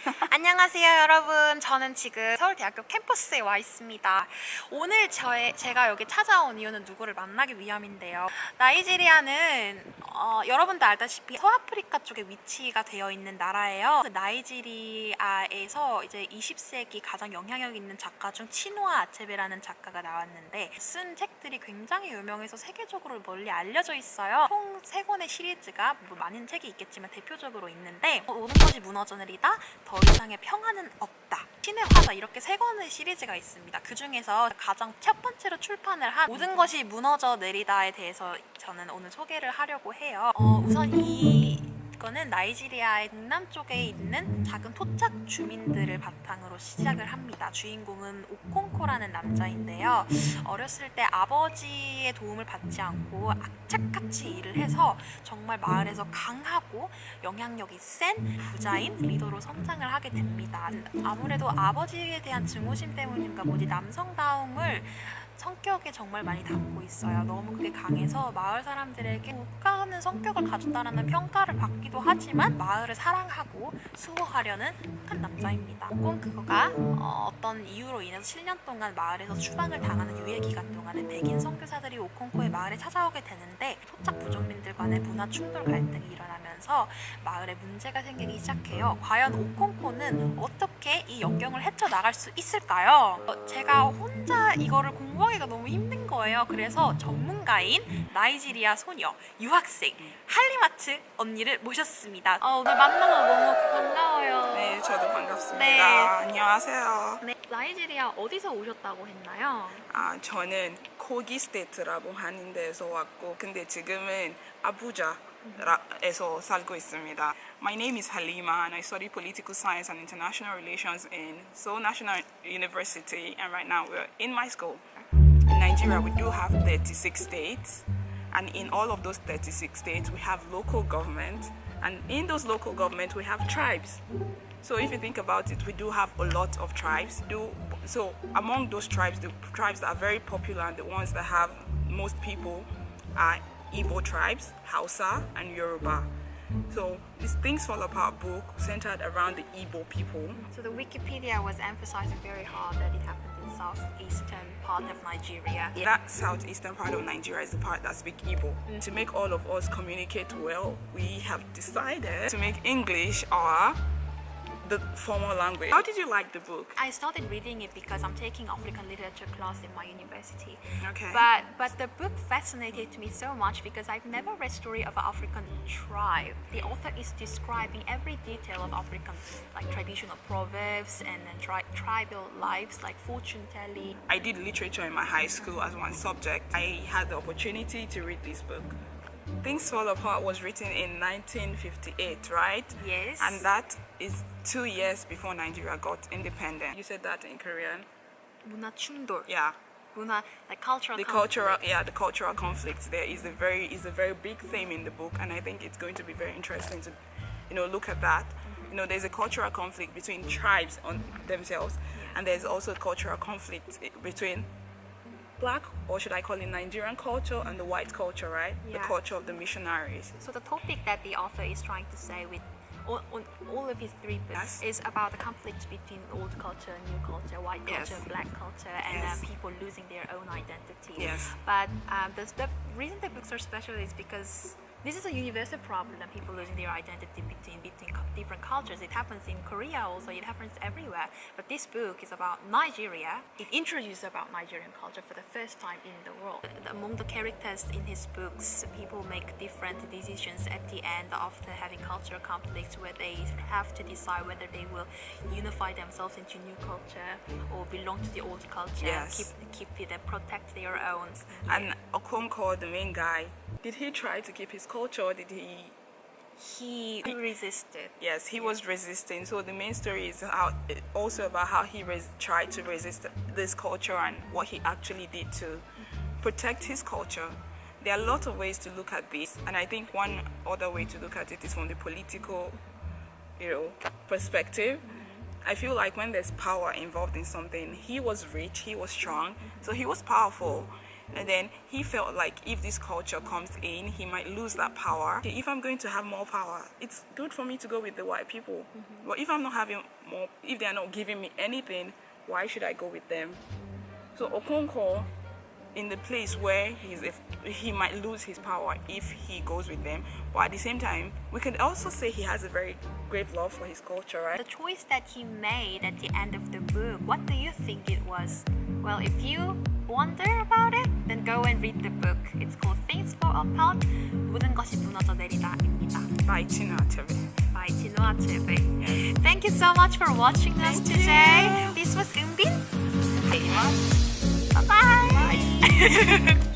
안녕하세요 여러분, 저는 지금 서울대학교 캠퍼스에 와 있습니다. 오늘 제가 여기 찾아온 이유는 누구를 만나기 위함인데요. 나이지리아는 여러분도 알다시피 서아프리카 쪽에 위치가 되어 있는 나라예요. 그 나이지리아에서 이제 20세기 가장 영향력 있는 작가 중 치누아 아체베라는 작가가 나왔는데 쓴 책들이 굉장히 유명해서 세계적으로 널리 알려져 있어요. 총 3권의 시리즈가 많은 책이 있겠지만 대표적으로 있는데 모든 것이 무너져 내리다, 더 이상의 평화는 없다, 신의 화자, 이렇게 3권의 시리즈가 있습니다. 그 중에서 가장 첫 번째로 출판을 한 모든 것이 무너져 내리다에 대해서 저는 오늘 소개를 하려고 해요. 우선 이거는 나이지리아의 동남쪽에 있는 작은 토착 주민들을 바탕으로 시작을 합니다. 주인공은 오콩코라는 남자인데요. 어렸을 때 아버지의 도움을 받지 않고 악착같이 일을 해서 정말 마을에서 강하고 영향력이 센 부자인 리더로 성장을 하게 됩니다. 아무래도 아버지에 대한 증오심 때문인가 뭐지 남성다움을 성격에 정말 많이 담고 있어요. 너무 그게 강해서 마을 사람들에게 욱하는 성격을 가졌다는 평가를 받기도 하지만 마을을 사랑하고 수호하려는 착한 남자입니다. 꼭 그거가 어떤 이유로 인해서 7년 동안 마을에서 추방을 당하는 유예 기간 동안에 백인 선교사들이 오콩코의 마을에 찾아오게 되는데 토착 부족민들 간의 문화 충돌 갈등이 일어나면서 마을에 문제가 생기기 시작해요. 과연 오콩코는 어떻게 이 역경을 헤쳐나갈 수 있을까요? 제가 혼자 이거를 공부하기가 너무 힘든 거예요. 그래서 전문가인 나이지리아 소녀, 유학생 할리마트 언니를 모셨습니다. 오늘 만나서 너무 반가워요. 네, 저도 반갑습니다. 네. 안녕하세요. 네, 나이지리아 어디서 오셨다고 했나요? 저는 코기 스테이트라고 하는 데서 왔고, 근데 지금은 아부자에서 살고 있습니다. My name is Halima and I study political science and international relations in Seoul National University, and right now we're in my school. In Nigeria, we do have 36 states, and in all of those 36 states, we have local government, and in those local government, we have tribes. So if you think about it, we do have a lot of tribes. So among those tribes, the tribes that are very popular and the ones that have most people are Igbo tribes, Hausa, and Yoruba. So this Things Fall Apart book centered around the Igbo people. So the Wikipedia was emphasizing very hard that it happened in southeastern part of Nigeria. That southeastern part of Nigeria is the part that speaks Igbo. To make all of us communicate well, we have decided to make English the formal language. How did you like the book? I started reading it because I'm taking African literature class in my university. Okay. But the book fascinated me so much because I've never read a story of an African tribe. The author is describing every detail of African, like traditional proverbs and then tribal lives, like fortune telling. I did literature in my high school as one subject. I had the opportunity to read this book. Things Fall Apart was written in 1958, right? Yes. And that is 2 years before Nigeria got independent. You said that in Korean? 문화 충돌. Yeah. 문화, like cultural The conflict. cultural conflict there is a very big theme in the book, and I think it's going to be very interesting to, look at that. There's a cultural conflict between tribes on themselves, and there's also a cultural conflict between Black, or should I call it Nigerian culture, and the white culture, right? Yeah. The culture of the missionaries. So the topic that the author is trying to say with all of his 3 books is about the conflict between old culture and new culture, white culture Yes. and black culture, and Yes. People losing their own identity. Yes. But the reason the books are special is because this is a universal problem, people losing their identity between different cultures. It happens in Korea also, it happens everywhere. But this book is about Nigeria. It introduces about Nigerian culture for the first time in the world. Among the characters in his books, people make different decisions at the end after having cultural conflicts where they have to decide whether they will unify themselves into new culture or belong to the old culture, Yes. keep it and protect their own. And Okonkwo, the main guy, did he try to keep his culture, or did he? He resisted. Yes, he was resisting. So the main story is also about how he tried to resist this culture and what he actually did to protect his culture. There are a lot of ways to look at this, and I think one other way to look at it is from the political, perspective. I feel like when there's power involved in something, he was rich, he was strong, so he was powerful. And then he felt like if this culture comes in, he might lose that power. If I'm going to have more power, it's good for me to go with the white people. But if I'm not having more, if they're not giving me anything, why should I go with them? So Okonkwo, in the place where he might lose his power if he goes with them, but at the same time, we can also say he has a very great love for his culture, right? The choice that he made at the end of the book, what do you think it was? Well, if you wonder about it, then go and read the book. It's called Things Fall Apart, 모든 것이 무너져 내리다입니다. By Chinua Achebe. By Chinua Achebe. Thank you so much for watching us today. This was Eunbin. Halima. Bye-bye.